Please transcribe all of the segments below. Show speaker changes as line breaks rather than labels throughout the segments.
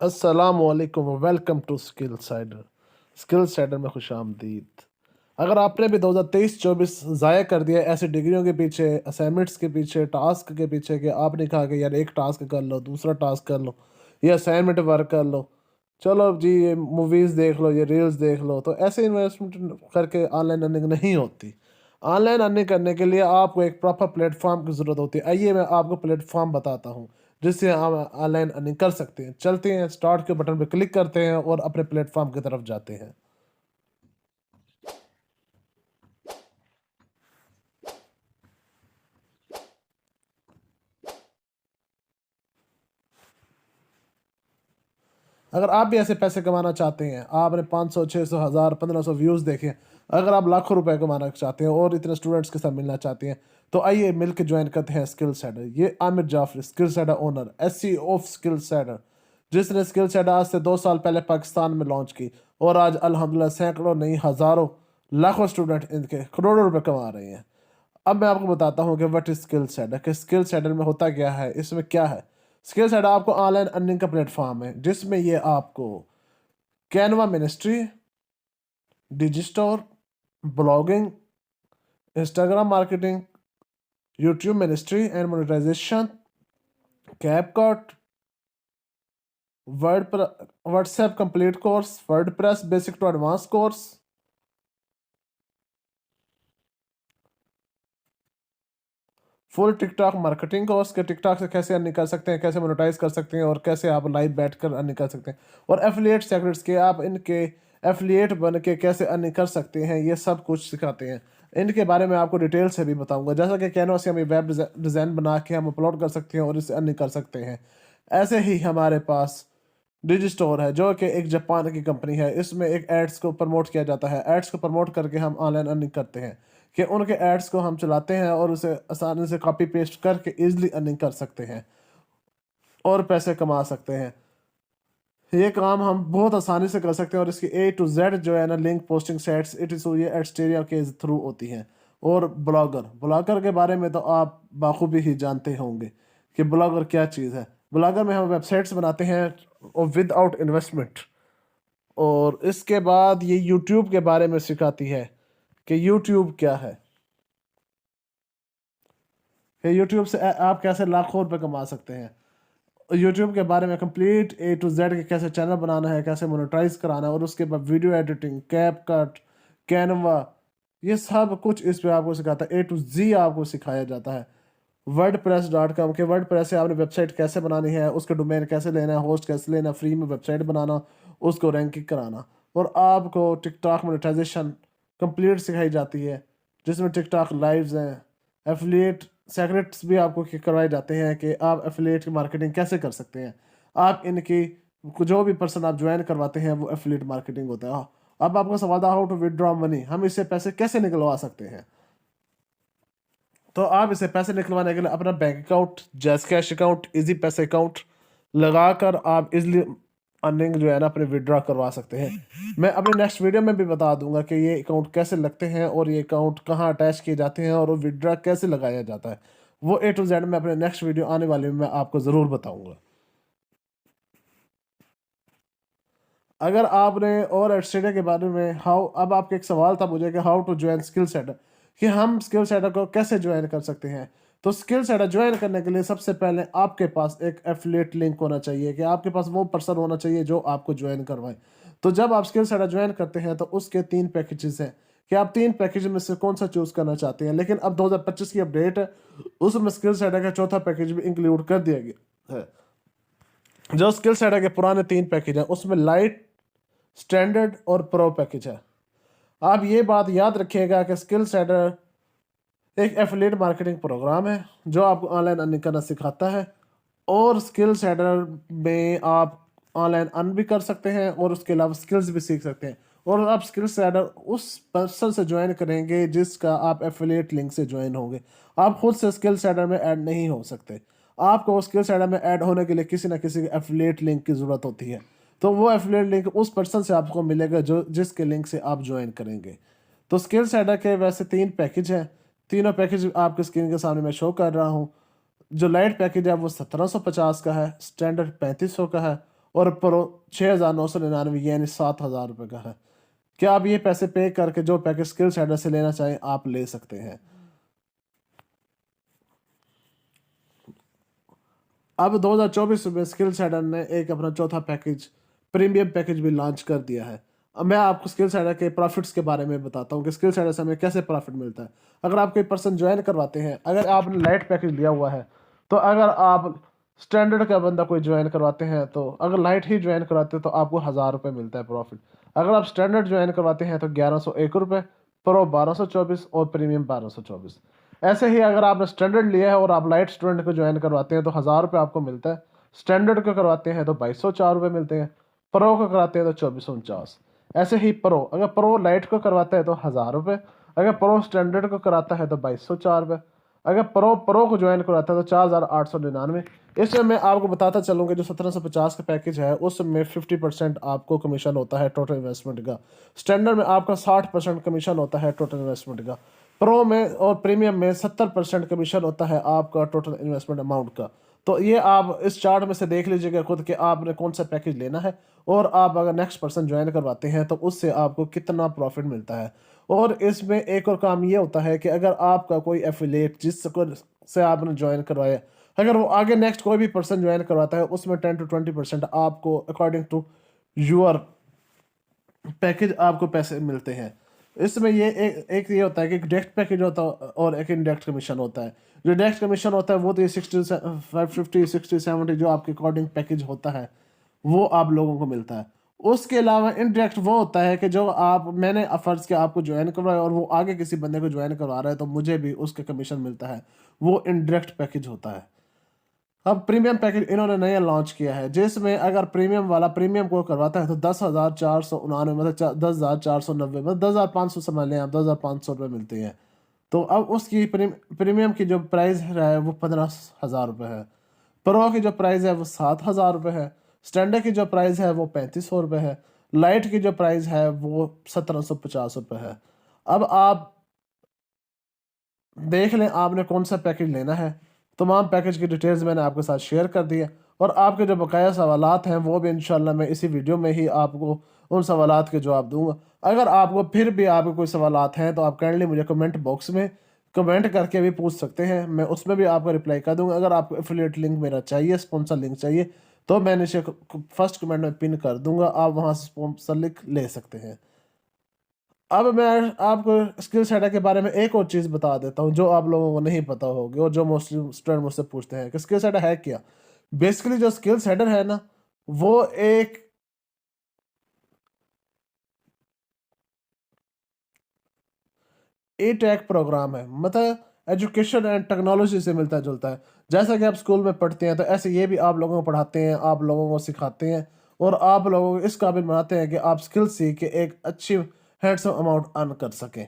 अस्सलामुअलैकुम welcome to skill cider में खुश आमदीद। अगर आपने भी 2023-24 ज़ाया कर दिया ऐसी डिग्रियों के पीछे, असाइनमेंट्स के पीछे, टास्क के पीछे कि आपने कहा कि यार एक टास्क कर लो, दूसरा टास्क कर लो, ये असाइनमेंट वर्क कर लो, चलो अब जी ये मूवीज़ देख लो, ये रील्स देख लो, तो ऐसे इन्वेस्टमेंट करके ऑनलाइन अर्निंग नहीं होती। ऑनलाइन अर्निंग करने के लिए आपको एक प्रॉपर प्लेटफॉर्म की ज़रूरत होती है। आइए मैं आपको प्लेटफॉर्म बताता हूँ जिससे हम ऑनलाइन अर्निंग कर सकते हैं। चलते हैं, स्टार्ट के बटन पर क्लिक करते हैं और अपने प्लेटफॉर्म की तरफ जाते हैं। अगर आप भी ऐसे पैसे कमाना चाहते हैं, आपने 500, 600, 1000, 1500 व्यूज़ देखे, अगर आप लाखों रुपए कमाना चाहते हैं और इतने स्टूडेंट्स के साथ मिलना चाहते हैं, तो आइए मिलकर ज्वाइन करते हैं स्किल सेडर। ये Aamir Jafri, Skill Setter owner, SC of Skill Setter, जिसने स्किल सेडर आज से 2 साल पहले पाकिस्तान में लॉन्च की और आज अल्हम्दुलिल्लाह सैकड़ों नहीं हज़ारों लाखों स्टूडेंट इनके करोड़ों रुपए कमा रहे हैं। अब मैं आपको बताता हूँ कि व्हाट इज स्किल सेडर, कि स्किल सेडर में होता क्या है, इसमें क्या है। स्किल सेडर आपको ऑनलाइन अर्निंग का प्लेटफॉर्म है जिसमें ये आपको Canva ministry, Digistore, blogging, Instagram marketing, YouTube ministry and monetisation, CapCut, word WhatsApp complete course, WordPress basic to advance course, full TikTok marketing course के टिकटॉक से कैसे अर्निंग कर सकते हैं, कैसे मोनेटाइज कर सकते हैं और कैसे आप लाइव बैठकर अर्निंग कर सकते हैं, और एफिलिएट सेक्रेट्स के आप इनके एफिलिएट बन के कैसे अर्निंग कर सकते हैं, ये सब कुछ सिखाते हैं। इनके बारे में आपको डिटेल से भी बताऊंगा। जैसा कि कैनवा से हम वेब डिज़ाइन बना के हम अपलोड कर सकते हैं और इससे अर्निंग कर सकते हैं। ऐसे ही हमारे पास डिजी स्टोर है जो कि एक जापान की कंपनी है। इसमें एक एड्स को प्रमोट किया जाता है। एड्स को प्रमोट करके हम ऑनलाइन अर्निंग करते हैं कि उनके एड्स को हम चलाते हैं और उसे आसानी से कॉपी पेस्ट करके इजीली अर्निंग कर सकते हैं और पैसे कमा सकते हैं। ये काम हम बहुत आसानी से कर सकते हैं और इसकी A to Z जो है ना, link posting sites it is ये एडस्टेरिया के थ्रू होती हैं। और ब्लॉगर ब्लॉगर के बारे में तो आप बाखूबी ही जानते होंगे कि ब्लॉगर क्या चीज़ है। ब्लॉगर में हम वेबसाइट्स बनाते हैं और विदाउट इन्वेस्टमेंट। और इसके बाद ये यूट्यूब के बारे में सिखाती है कि यूट्यूब क्या है, कि यूट्यूब से आप कैसे लाखों रुपए कमा सकते हैं। यूट्यूब के बारे में कंप्लीट A to Z के कैसे चैनल बनाना है, कैसे मोनेटाइज कराना है, और उसके बाद वीडियो एडिटिंग, कैपकट, कैनवा, ये सब कुछ इस पे आपको सिखाता है। A to Z आपको सिखाया जाता है। वर्डप्रेस.com के वर्डप्रेस से आपने वेबसाइट कैसे बनानी है, उसके डोमेन कैसे लेना है, होस्ट कैसे लेना, फ्री में वेबसाइट बनाना, उसको रैंकिंग कराना, और आपको टिकटॉक मोनेटाइजेशन कंप्लीट सिखाई जाती है जिसमें टिकटॉक लाइव्स हैं। एफिलिएट सेक्रेट्स भी आपको करवाए जाते हैं कि आप एफिलिएट की मार्केटिंग कैसे कर सकते हैं। आप इनकी जो भी पर्सन आप ज्वाइन करवाते हैं वो एफिलिएट मार्केटिंग होता है। अब आपका सवाल था हाउ टू विदड्रॉ मनी, हम इससे पैसे कैसे निकलवा सकते हैं। तो आप इसे पैसे निकलवाने के लिए अपना बैंक अकाउंट, जैस कैश अकाउंट, इजी पैसे अकाउंट लगाकर आप इजली अर्निंग जो है ना अपने विड्रॉ करवा सकते हैं। मैं अपने नेक्स्ट वीडियो में भी बता दूंगा कि ये अकाउंट कैसे लगते हैं और ये अकाउंट कहाँ अटैच किए जाते हैं और वो विड्रॉ कैसे लगाया जाता है। वो A to Z में अपने नेक्स्ट वीडियो आने वाले में मैं आपको ज़रूर बताऊंगा। अगर आपने और एटसेट्रा के बारे में हाउ, अब आपका एक सवाल था मुझे कि how to join Skill Setter, कि हम स्किल सेटर को कैसे ज्वाइन कर सकते हैं। तो स्किल सेटर ज्वाइन करने के लिए सबसे पहले आपके पास एक एफिलिएट लिंक होना चाहिए, कि आपके पास वो पर्सन होना चाहिए जो आपको ज्वाइन करवाए। तो जब आप स्किल सेटर ज्वाइन करते हैं तो उसके 3 पैकेजेस हैं कि आप 3 पैकेज में से कौन सा चूज करना चाहते हैं। लेकिन अब 2025 की अपडेट है, उसमें स्किल सेटर का चौथा पैकेज भी इंक्लूड कर दिया गया है। जो स्किल सेटर के पुराने 3 पैकेज हैं उसमें लाइट, स्टैंडर्ड और प्रो पैकेज है। आप ये बात याद रखिएगा कि स्किल सेटर एक एफिलिएट मार्केटिंग प्रोग्राम है जो आपको ऑनलाइन अर्निंग करना सिखाता है, और स्किल सेटर में आप ऑनलाइन अर्न भी कर सकते हैं और उसके अलावा स्किल्स भी सीख सकते हैं। और आप स्किल सेटर उस पर्सन से ज्वाइन करेंगे जिसका आप एफिलिएट लिंक से ज्वाइन होंगे। आप खुद से स्किल सेटर में ऐड नहीं हो सकते। आपको स्किल सेटर में ऐड होने के लिए किसी ना किसी एफिलिएट लिंक की ज़रूरत होती है। तो वो एफिलिएट लिंक उस पर्सन से आपको मिलेगा जो जिसके लिंक से आप ज्वाइन करेंगे। तो स्किल सेटर के वैसे 3 पैकेज हैं। तीनों पैकेज आपके स्क्रीन के सामने मैं शो कर रहा हूँ। जो लाइट पैकेज है वो 1750 का है, स्टैंडर्ड 3500 का है, और प्रो 6,999 यानी 7,000 रुपये का है। क्या आप ये पैसे पे करके जो पैकेज स्किल सेटर से लेना चाहें आप ले सकते हैं। अब 2024 में स्किल सेटर ने एक अपना चौथा पैकेज प्रीमियम पैकेज भी लॉन्च कर दिया है। अब मैं आपको स्किल सेटर के प्रॉफिट्स के बारे में बताता हूँ कि स्किल सेटर से हमें कैसे प्रॉफिट मिलता है। अगर आप कोई पर्सन ज्वाइन करवाते हैं, अगर आपने लाइट पैकेज लिया हुआ है, तो अगर आप स्टैंडर्ड का बंदा कोई ज्वाइन करवाते हैं, तो अगर लाइट ही ज्वाइन करवाते हैं तो आपको 1,000 रुपये मिलता है प्रॉफिट। अगर आप स्टैंडर्ड ज्वाइन करवाते हैं तो 1,101 रुपये, प्रो 1,224 और प्रीमियम 1,224। ऐसे ही अगर आपने स्टैंडर्ड लिया है और आप लाइट स्टूडेंट को ज्वाइन करवाते हैं तो 1,000 रुपये आपको मिलता है। स्टैंडर्ड को करवाते हैं तो 2,204 रुपये मिलते हैं। प्रो को कराते हैं तो 2,449। ऐसे ही प्रो, अगर प्रो लाइट को करवाता है तो 1,000 रुपये, अगर प्रो स्टैंडर्ड को कराता है तो 2,204 रुपये, अगर प्रो प्रो को ज्वाइन करवाता है तो 4,899। इसमें मैं आपको बताता चलूँगा जो 1,750 का पैकेज है उसमें 50% आपको कमीशन होता है टोटल इन्वेस्टमेंट का। स्टैंडर्ड में आपका 60% कमीशन होता है टोटल इन्वेस्टमेंट का। प्रो में और प्रीमियम में 70% कमीशन होता है आपका टोटल इन्वेस्टमेंट अमाउंट का। तो ये आप इस चार्ट में से देख लीजिएगा खुद कि आपने कौन सा पैकेज लेना है, और आप अगर नेक्स्ट पर्सन ज्वाइन करवाते हैं तो उससे आपको कितना प्रॉफिट मिलता है। और इसमें एक और काम ये होता है कि अगर आपका कोई एफिलिएट जिसको से आपने ज्वाइन करवाया, अगर वो आगे नेक्स्ट कोई भी पर्सन ज्वाइन करवाता है उसमें 10 to 20% आपको अकॉर्डिंग टू यूर पैकेज आपको पैसे मिलते हैं। इसमें ये एक ये होता है कि एक डायरेक्ट पैकेज होता है और एक इनडायरेक्ट कमीशन होता है। जो डायरेक्ट कमीशन होता है वो तो ये 60 50 60 70 जो आपके अकॉर्डिंग पैकेज होता है वो आप लोगों को मिलता है। उसके अलावा इनडायरेक्ट वो होता है कि जो आप मैंने फर्ज किया आपको ज्वाइन करवाया और वो आगे किसी बंदे को ज्वाइन करवा रहा है तो मुझे भी उसका कमीशन मिलता है, वो इनडायरेक्ट पैकेज होता है। अब प्रीमियम पैकेज इन्होंने नया लॉन्च किया है जिसमें अगर प्रीमियम वाला प्रीमियम को करवाता है तो 10,499 मतलब 10,490 मतलब 10,500 समझ लें आप, 10,500 रुपये मिलते हैं। तो अब उसकी प्रीमियम की जो प्राइस है वो 15,000 रुपये है। प्रो की जो प्राइस है वो 7,000 रुपये है। स्टैंडर्ड की जो प्राइस है वो 3,500 रुपये है। लाइट की जो प्राइस है वो 1,750 रुपये है। अब आप देख लें आपने कौन सा पैकेज लेना है। तमाम पैकेज की डिटेल्स मैंने आपके साथ शेयर कर दी है, और आपके जो बकाया सवालात हैं वो भी इंशाल्लाह मैं इसी वीडियो में ही आपको उन सवालात के जवाब दूंगा। अगर आपको फिर भी आपके कोई सवालात हैं तो आप काइंडली मुझे कमेंट बॉक्स में कमेंट करके भी पूछ सकते हैं, मैं उसमें भी आपको रिप्लाई कर दूंगा। अगर आपको एफिलिएट लिंक मेरा चाहिए, स्पॉन्सर लिंक चाहिए, तो मैंने इसे फर्स्ट कमेंट में पिन कर दूंगा, आप वहाँ से स्पॉन्सर लिंक ले सकते हैं। अब मैं आपको स्किल सेटर के बारे में एक और चीज़ बता देता हूँ जो आप लोगों को नहीं पता होगी और जो मोस्टली स्टूडेंट मुझसे पूछते हैं कि स्किल सेटर है क्या। बेसिकली जो स्किल सेटर है ना, वो एक ई टेक प्रोग्राम है, मतलब एजुकेशन एंड टेक्नोलॉजी से मिलता जुलता है। जैसा कि आप स्कूल में पढ़ते हैं तो ऐसे ये भी आप लोगों को पढ़ाते हैं, आप लोगों को सिखाते हैं और आप लोगों को इस काबिल बनाते हैं कि आप स्किल सीख के एक अच्छी हैंडसम अमाउंट अर्न कर सकें।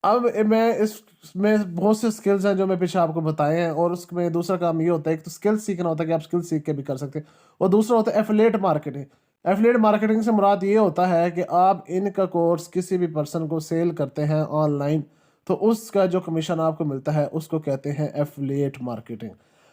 अब मैं इसमें बहुत से स्किल्स हैं जो मैं पीछे आपको बताए हैं, और उसमें दूसरा काम ये होता है, एक तो स्किल सीखना होता है कि आप स्किल सीख के भी कर सकते हैं, और दूसरा होता है एफिलिएट मार्केटिंग। एफिलिएट मार्केटिंग से मुराद ये होता है कि आप इनका कोर्स किसी भी पर्सन को सेल करते हैं ऑनलाइन तो उसका जो कमीशन आपको मिलता है उसको कहते हैं एफिलिएट मार्केटिंग।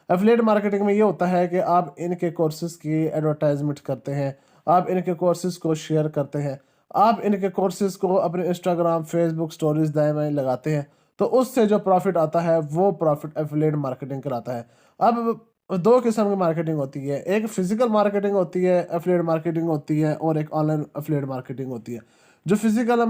एफिलिएट मार्केटिंग में ये होता है कि आप इनके कोर्सेज की एडवर्टाइजमेंट करते हैं, आप इनके कोर्सेज को शेयर करते हैं, आप इनके कोर्सेज को अपने इंस्टाग्राम फेसबुक स्टोरीज दाएं बाएं लगाते हैं, तो उससे जो प्रॉफिट आता है वो प्रॉफिट एफिलिएट मार्केटिंग कराता है। अब दो किस्म की मार्केटिंग होती है, एक फिजिकल मार्केटिंग होती है एफिलिएट मार्केटिंग होती है, और एक ऑनलाइन एफिलिएट मार्केटिंग होती है। जो फिजिकल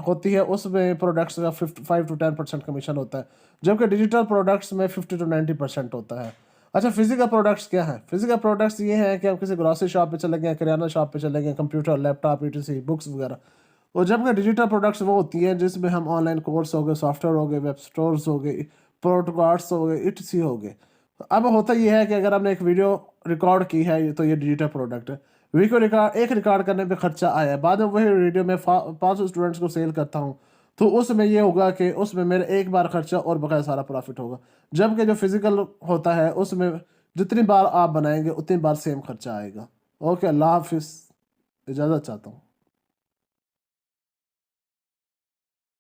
होती है उसमें प्रोडक्ट्स का 5 to 10% कमीशन होता है, जबकि डिजिटल प्रोडक्ट्स में 50 to 90% होता है। अच्छा, फिजिकल प्रोडक्ट्स क्या है? फिजिकल प्रोडक्ट्स ये हैं कि आप किसी ग्रॉसरी शॉप पे चले गए, किराना शॉप पे चले गए, कंप्यूटर लैपटॉप ईटीसी बुक्स वगैरह। और जबकि डिजिटल प्रोडक्ट्स वो होती हैं जिसमें हम ऑनलाइन कोर्स हो गए, सॉफ्टवेयर हो गए, वेब स्टोर्स हो गए, प्रोडक्ट्स हो गए, ईटीसी हो गए। अब होता ये है कि अगर हमने एक वीडियो रिकॉर्ड की है तो ये डिजिटल प्रोडक्ट है। वीडियो रिकॉर्ड करने पे खर्चा आया है, बाद में वही वीडियो में 500 स्टूडेंट्स को सेल करता हूँ तो उसमें ये होगा कि उसमें मेरे एक बार खर्चा और बकाया सारा प्रॉफिट होगा। जबकि जो फिजिकल होता है उसमें जितनी बार आप बनाएंगे उतनी बार सेम खर्चा आएगा। ओके, अल्लाह हाफिज़, इजाज़त चाहता हूँ।